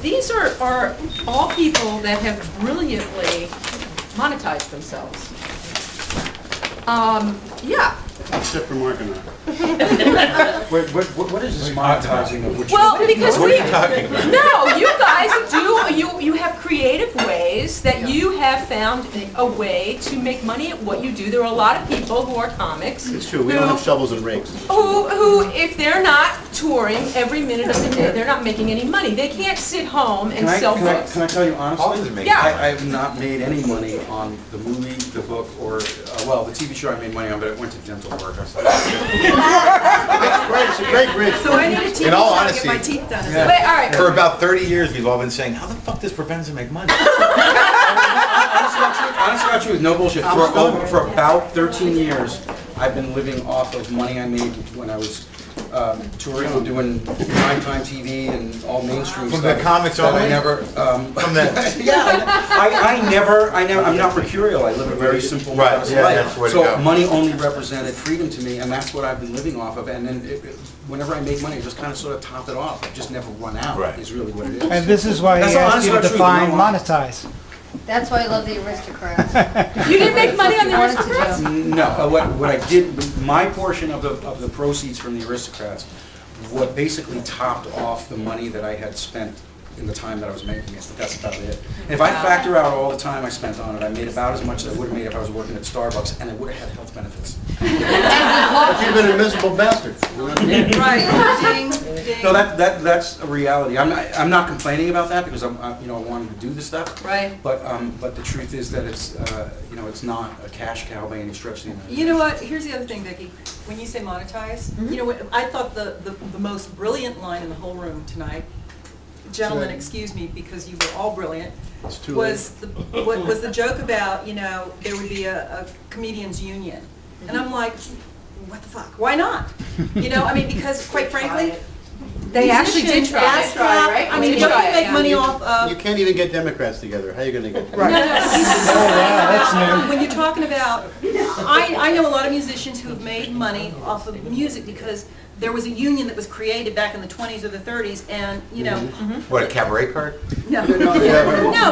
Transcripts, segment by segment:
these are all people that have brilliantly monetized themselves. Yeah. Except for Marc and I. What is this monetizing of which? Well, because what are you talking about? No, you guys do. You have creative ways that you have found a way to make money at what you do. There are a lot of people who are comics. It's true. We don't have shovels and rakes. Who, if they're not touring every minute of the day, they're not making any money. They can't sit home and sell books. Can I tell you honestly? Yeah. I have not made any money on the movie, the book, or the TV show I made money on, but it went to dental work. It's a great bridge. So I need a TV In all show to honesty, get my teeth done. Yeah. Wait, all right. For about 30 years, we've all been saying, how the fuck does Provenza make money? Honestly, not true. No bullshit. For about 13 years, I've been living off of money I made when I was touring and doing primetime TV and all mainstream From stuff. the comics that only? I never. From the Yeah, I never. I'm not mercurial. I live a very simple, Right, modest yeah, life. that's the way to So go. money only represented freedom to me, and that's what I've been living off of. And then whenever I make money, I just kind of sort of top it off. I just never run out. Right. Is really what it is. And this is why he That's asked you to honestly define true, no lie. monetize. That's why I love the Aristocrats. You didn't make money on the Wanted to Aristocrats? do. No, what I did, my portion of the proceeds from the Aristocrats, what basically topped off the money that I had spent in the time that I was making it. That's about it. And if I factor out all the time I spent on it, I made about as much as I would have made if I was working at Starbucks, and I would have had health benefits. But you've been a miserable bastard. Right. Ding, ding. No, that's a reality. I'm not complaining about that because I wanted to do this stuff. Right. But the truth is that it's it's not a cash cow by any stretch of the imagination. You know what? Here's the other thing, Vicki. When you say monetize, you know what? I thought the most brilliant line in the whole room tonight, gentlemen, excuse me, because you were all brilliant, It's too was the joke about there would be a comedians union, and I'm like, what the fuck? Why not? Because quite frankly. They actually did musicians, try. ass rap, Right? I mean, They don't tried, you make yeah. money off of? You can't even get Democrats together. How are you going to get them? No, no, that's new. when you're talking about, I know a lot of musicians who have made money off of music because there was a union that was created back in the 20s or the 30s, and What, a cabaret card? no, No,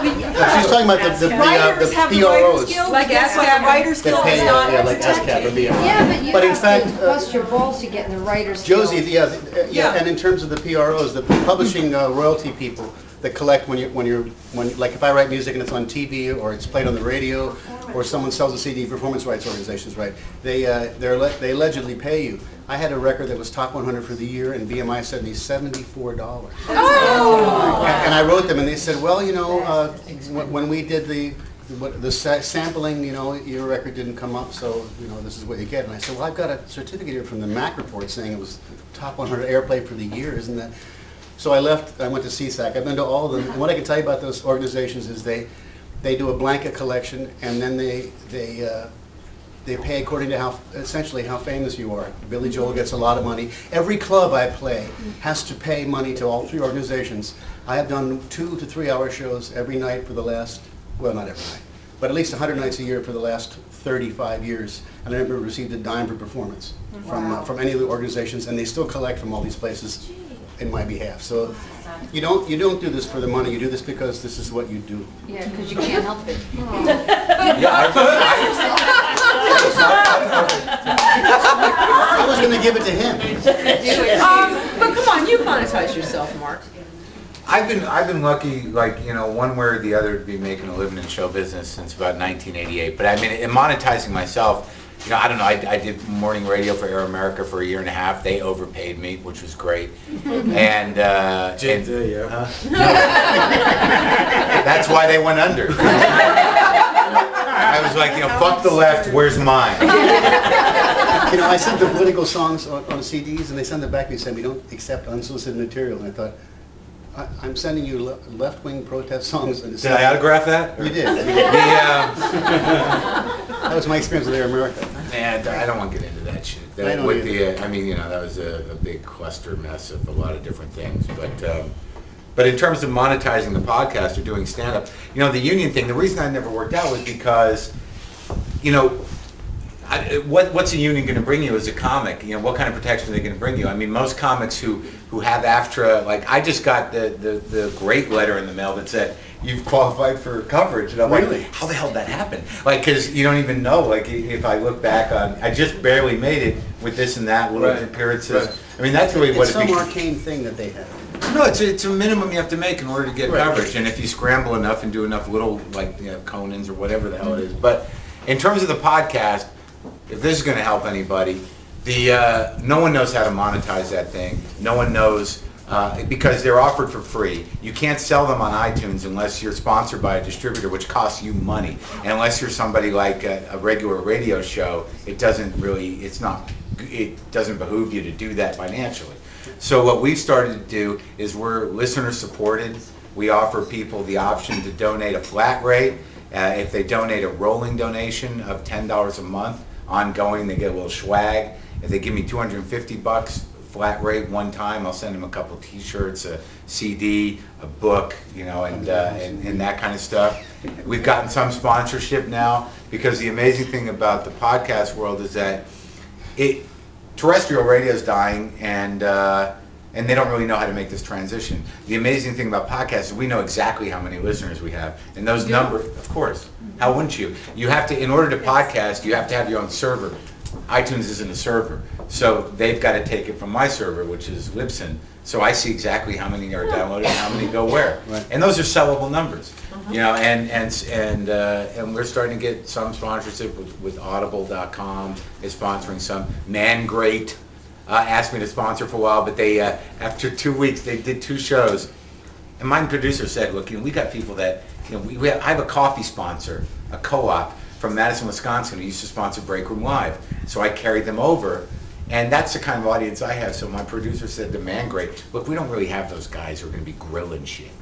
she's talking about the writers have the PROs. writers guild. Like That's why ASCAP. the writers That guild pay, is not like ASCAP or protected. BMI. Yeah, but you But in have fact, to bust your balls to get in the writers' Josie, guild. Yeah. and in terms of the PROs, the publishing royalty people that collect when like if I write music and it's on TV or it's played on the radio or someone sells a CD, performance rights organizations, right? They allegedly pay you. I had a record that was top 100 for the year, and BMI sent me $74. And I wrote them, and they said, well, when we did the sampling, your record didn't come up, so this is what you get. And I said, well, I've got a certificate here from the Mac report saying it was top 100 airplay for the year, isn't that? So I left. I went to CSAC. I've been to all of them. And what I can tell you about those organizations is they do a blanket collection, and then they pay according to essentially how famous you are. Billy Joel gets a lot of money. Every club I play has to pay money to all three organizations. I have done 2 to 3 hour shows every night for the last, well, not every night, but at least 100 nights a year for the last 35 years. And I never received a dime per performance from any of the organizations, and they still collect from all these places in my behalf. So you don't do this for the money. You do this because this is what you do. Yeah, because you can't help it. I was going to give it to him. But come on, you monetize yourself, Marc. I've been lucky, one way or the other, to be making a living in show business since about 1988. But I mean, in monetizing myself, I don't know. I did morning radio for Air America for 1.5 years. They overpaid me, which was great. And that's why they went under. I was like, fuck the left. Where's mine? I sent the political songs on CDs, and they send them back to me and say, we don't accept unsolicited material. And I thought, I'm sending you left-wing protest songs. Did I autograph that? You did. That was my experience with Air America. And I don't want to get into that shit. That was a big cluster mess of a lot of different things. But in terms of monetizing the podcast or doing stand-up, the union thing, the reason I never worked out was because, I what's a union going to bring you as a comic? You know, what kind of protection are they going to bring you? I mean, most comics who have AFTRA, like I just got the great letter in the mail that said, you've qualified for coverage. And I'm Really? like, how the hell did that happen? Like, because you don't even know, like, if I look back on, I just barely made it with this and that, little appearances. Right. I mean, that's really what It's it some be- arcane thing that they have. No, it's a minimum you have to make in order to get Right. coverage. And if you scramble enough and do enough little, like, you know, Conans or whatever the hell it is. But in terms of the podcast, if this is going to help anybody, no one knows how to monetize that thing. No one knows, because they're offered for free. You can't sell them on iTunes unless you're sponsored by a distributor, which costs you money. And unless you're somebody like a regular radio show, it doesn't behoove you to do that financially. So what we've started to do is we're listener supported. We offer people the option to donate a flat rate. If they donate a rolling donation of $10 a month, ongoing, they get a little swag. If they give me $250 flat rate one time, I'll send them a couple T-shirts, a CD, a book, you know, and that kind of stuff. We've gotten some sponsorship now, because the amazing thing about the podcast world is that terrestrial radio is dying, and they don't really know how to make this transition. The amazing thing about podcasts is we know exactly how many listeners we have, and those numbers, of course, how wouldn't you? You have to, in order to podcast, you have to have your own server. iTunes isn't a server, so they've got to take it from my server, which is Libsyn. So I see exactly how many are downloaded and how many go where, and those are sellable numbers. You know, and we're starting to get some sponsorship with Audible.com is sponsoring some. Great asked me to sponsor for a while, but they after 2 weeks they did 2 shows, and my producer said, look, you know, we got people that, you know, I have a coffee sponsor, a co-op from Madison, Wisconsin, who used to sponsor Break Room Live, so I carried them over. And that's the kind of audience I have. So my producer said to Great, look, we don't really have those guys who are going to be grilling shit.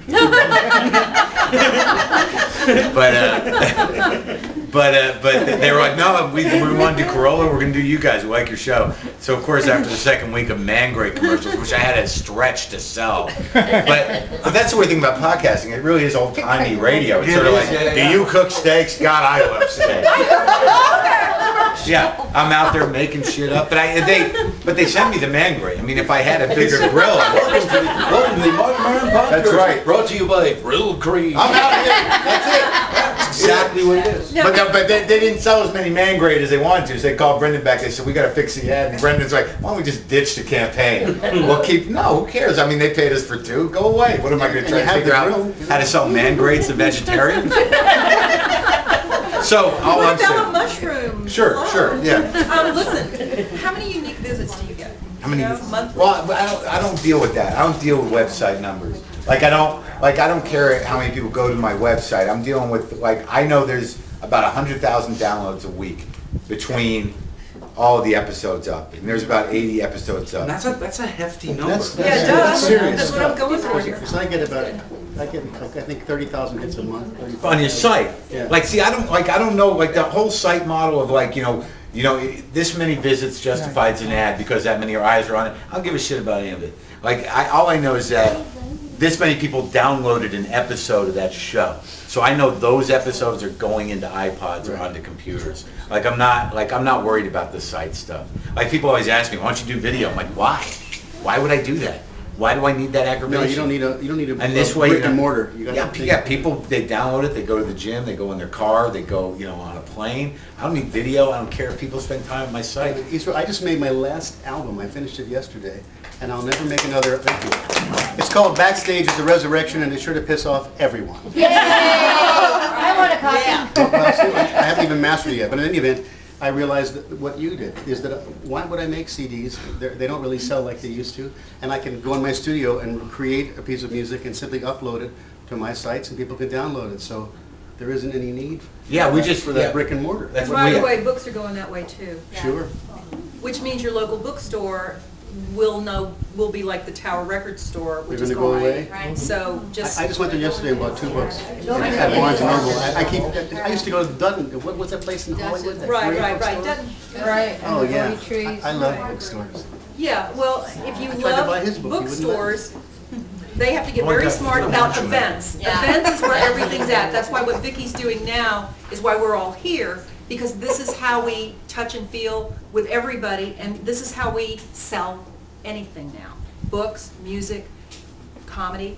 but they were like, no, we want to do Corolla. We're going to do you guys. We like your show. So of course, after the second week of Great commercials, which I had to stretch to sell, but that's the weird thing about podcasting. It really is old timey radio. It's sort of like, do you cook steaks? God, I love steaks. Yeah, I'm out there making shit up, but they send me the Great. I mean, if I had a bigger grill, Welcome to the Marc Maron podcast. That's right. Brought to you by Grilled Cream. I'm out here. That's it. That's exactly what it is. but they didn't sell as many Great as they wanted to. So they called Brendan back. They said, we got to fix the ad. And Brendan's like, why don't we just ditch the campaign? Who cares? I mean, they paid us for 2. Go away. What am I going to try to figure out how to sell Greats to vegetarians? So all I'm What about a saying. mushroom? Sure, yeah. Listen, how many unique visits do you get? How many? Monthly? Well, I don't deal with that. I don't deal with website numbers. I don't care how many people go to my website. I'm dealing with, I know there's about 100,000 downloads a week between all of the episodes up, and there's about 80 episodes up. And that's a hefty number. That's Yeah, it does. serious That's what I'm stuff. going for here. Because I get I think 30,000 hits a month. 35,000. On your site. Yeah. See, I don't know, the whole site model of this many visits justifies an ad because that many eyes are on it. I don't give a shit about any of it. All I know is that this many people downloaded an episode of that show. So I know those episodes are going into iPods or onto computers. I'm not worried about the site stuff. People always ask me, why don't you do video? I'm like, why? Why would I do that? Why do I need that aggravation? No, you don't need a And this way, brick and mortar. You gotta people, they download it, they go to the gym, they go in their car, they go, on a plane. I don't need video, I don't care if people spend time on my site. I just made my last album. I finished it yesterday, and I'll never make another. Thank you. It's called Backstage at the Resurrection, and it's sure to piss off everyone. Yay! I want a copy. I haven't even mastered it yet, but in any event, I realized that what you did is that why would I make CDs? They don't really sell like they used to, and I can go in my studio and create a piece of music and simply upload it to my sites, and people can download it. So there isn't any need. For that brick and mortar. That's By the way, books are going that way too. Sure. Which means your local bookstore will be like the Tower Record Store, which They're is gonna go going. away? So I just went there yesterday and bought 2 books at Barnes and Noble. I used to go to Dutton. What's that place in Hollywood? that Right, great right, right. bookstore? Doesn't- Right. Oh, and the yeah. Gobi trees. I love bookstores. Yeah, well, if you tried to buy love his book, he wouldn't let me. bookstores, they have to get Oh, I very got- smart I about don't events. Yeah. Events is where everything's at. That's why what Vicki's doing now is why we're all here, because this is how we touch and feel with everybody, and this is how we sell anything now. Books, music, comedy.